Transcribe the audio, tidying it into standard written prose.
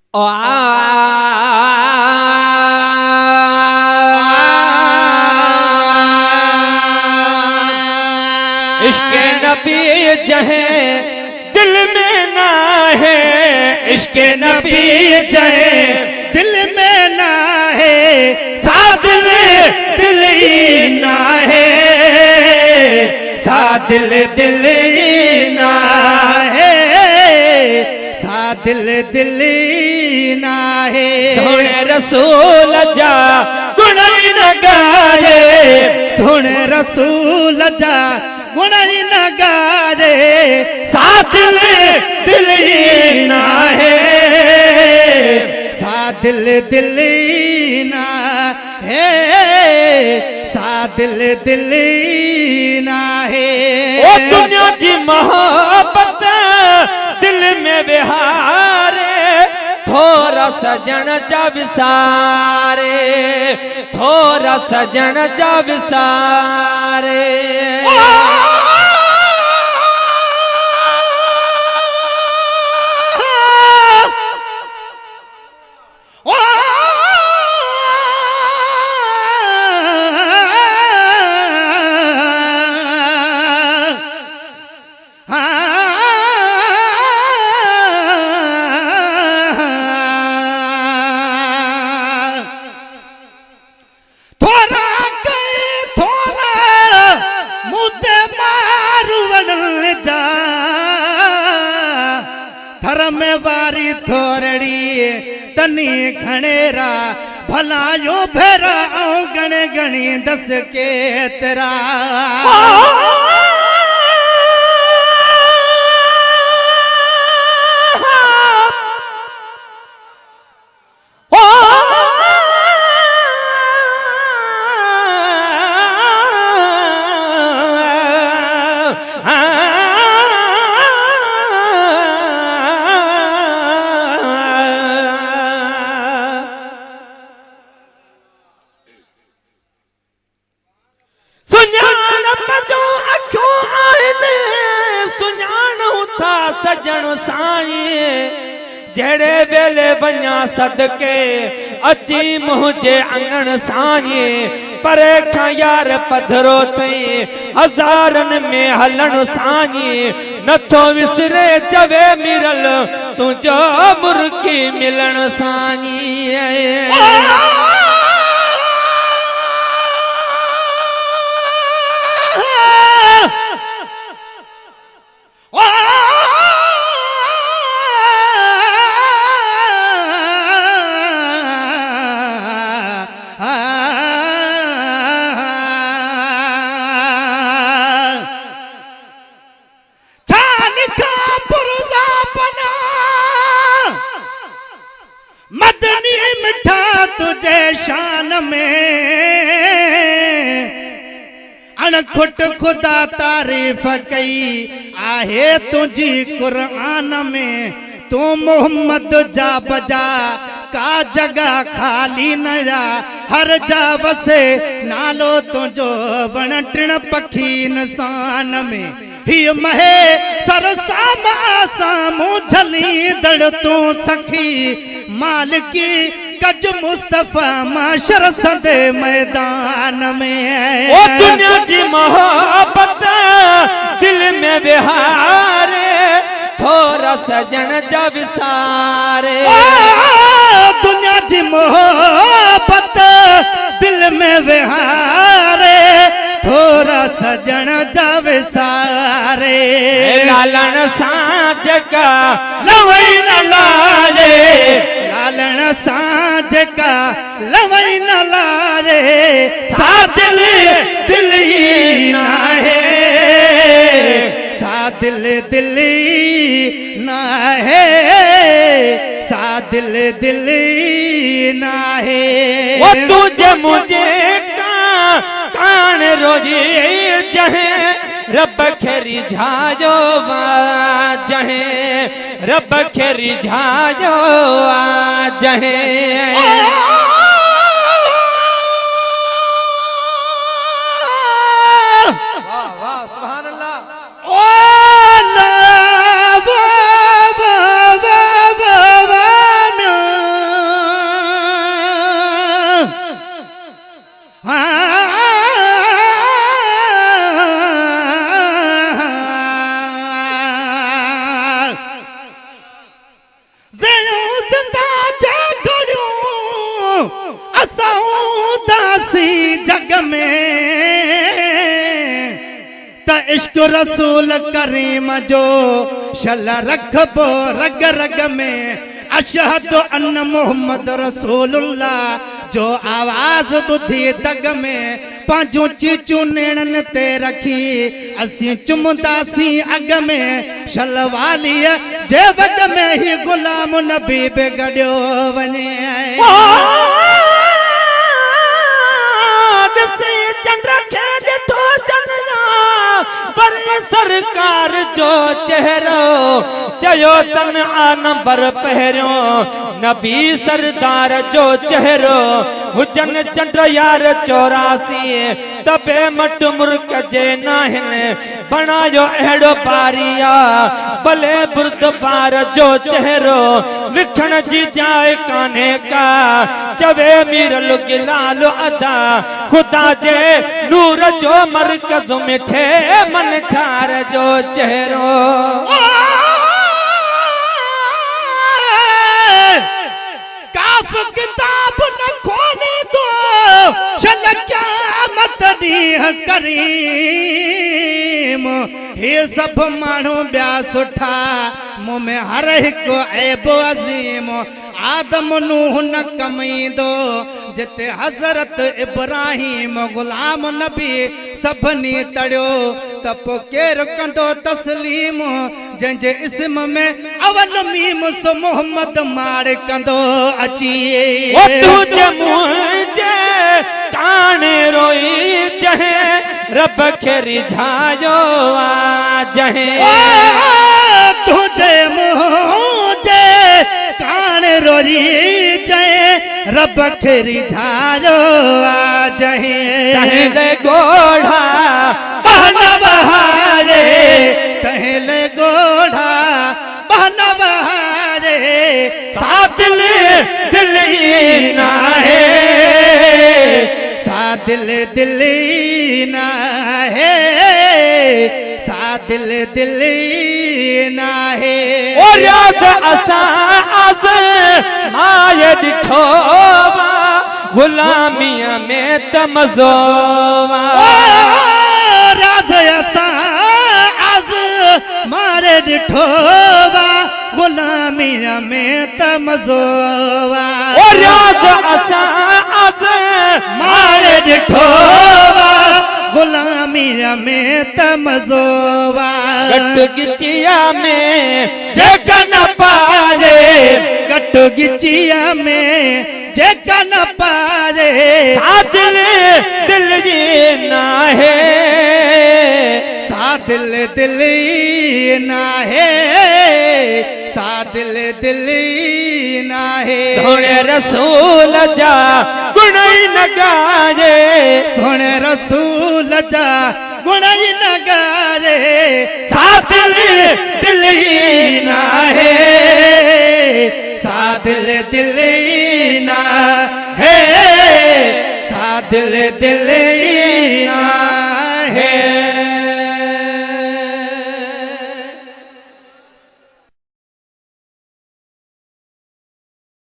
इश्क़ नबी जहे दिल में ना है, इश्क़ नबी जहे दिल में ना है, सादिल दिल ही ना है, सादिल दिल ही ना है, सादिल दिल ही ना है। सोने रसूल जा गुण न गाए, सोने रसूल जा गुण न गाए, सादिल दिल ही ना है, सादिल दिल ही ना है, सादिल दिल ही ना है। ओ दुनिया जी मोहब्बत दिल में बिहारे, थोड़ा सजन जा विसारे, थोड़ा सजन जा विसारे। में वारी थोरड़ी तनी घनेरा भला यो भेरा आओ गणे गणी दस के तेरा। सजन साईं जेड़े वेले वञा सदके अची मुझे अंगण साईं, परे खां यार पधरो थई हज़ारन में हलन साईं, नथो विसरे चवे मिरल तुझो मुर्की मिलन साईं। मदनी मिठा तुझे शान में अणखुट खुदा तारीफ कई आहे तुझी कुरान में, तू मोहम्मद जा बजा का जगह खाली न जा, हर जा वसे नालो तुझो वण टिण पखी इंसान में, ही महे सरसा सामू झली दड़ तू सखी मालिकी गज मुस्तफा माशर सदे मैदान में। ओ दुनिया जी मोहब्बत दिल में बिहारे, थोड़ा सजन जा विसारे। दुनिया जी मोहब्बत दिल में बिहारे, थोड़ा सजन जा विसारे। लालन सांझ का लवई न लारे, लालन सांझ का लवई न लारे, सादिल दिल ही ना है, सादिल दिल ही ना है, सादिल दिल ही ना है। वो तुझे मुझे कान रोजी जहे रब खेरी झाजो जहे, रब खेरी झाजो जहे। वाह वाह सुभान अल्लाह। ओ ला वा वा वा वा वा असां दासी जग में त इश्क रसूल करीम जो शल रखबो रग रग में। अशहदु अन्न मोहम्मद रसूलुल्लाह जो आवाज़ ॿुधी दग में पंहिंजूं चीचूं नेणनि ते रखी असीं चुमंदासीं अग में। शलवालीअ जे वग में ही गुलाम नबी बि गॾियो वञे। चंड खे ॾिठो चंदा पर सरकार जो चेहरो चयो तन आ नंबर पहिरियों नबी सरदार जो चेहरो हुजन चंड यार 84 तबे मट मुर्क जे नाहिन बणायो अहिड़ो बारिया भले बुर्दबार जो चेहरो लिखण जी जाइ कान्हे का चवे मीरल गिलाल अदा खुदा जे नूर जो मरकज़ मिठे मन ठार जो चेहरो। काफ किताब न खोले दो चल क़यामत ॾींहुं करीम। हे सब माण्हू ॿिया सुठा मूं में हर हिकु ऐब अज़ीम। आदम नूह न कमाईंदो जिते हज़रत इब्राहिम गुलाम नबी सभनी तड़ियो त पोइ केरु कंदो तस्लीम जंहिंजे इस्म में अवल मीम सो मोहम्मद मार कंदो अची। तुझे मुझे काने रोई जहे रब खे रिझायो आ जहे। तुझे मुझे काने रोई जहे रब खे रिझायो आ जहे। तहले गोढ़ा बहन बहारे तहले गोढ़ा बहन बहारे सा दिल दिल ही ना है सा दिल ही ना है सा दिल ही ना है। और याद असा अस माय दिठोवा गुलामिया में तमज़ोवा। राज असा अस मारे दिठोवा गुलामिया में तमज़ोवा। और याद असा अस मारे दिठोवा गुलामिया में तमज़ोवा। गट गिचिया में जेका न पारे गट गिचिया में जेका न पारे सा दिल दिल ही ना है सा दिल ही ना है सा दिल ही ना है। सोने रसूल जा गुण न गाजे सोने रसूल जा गुण न गारे सा दिल ही ना है सा दिल ही ना है सा दिल ही ना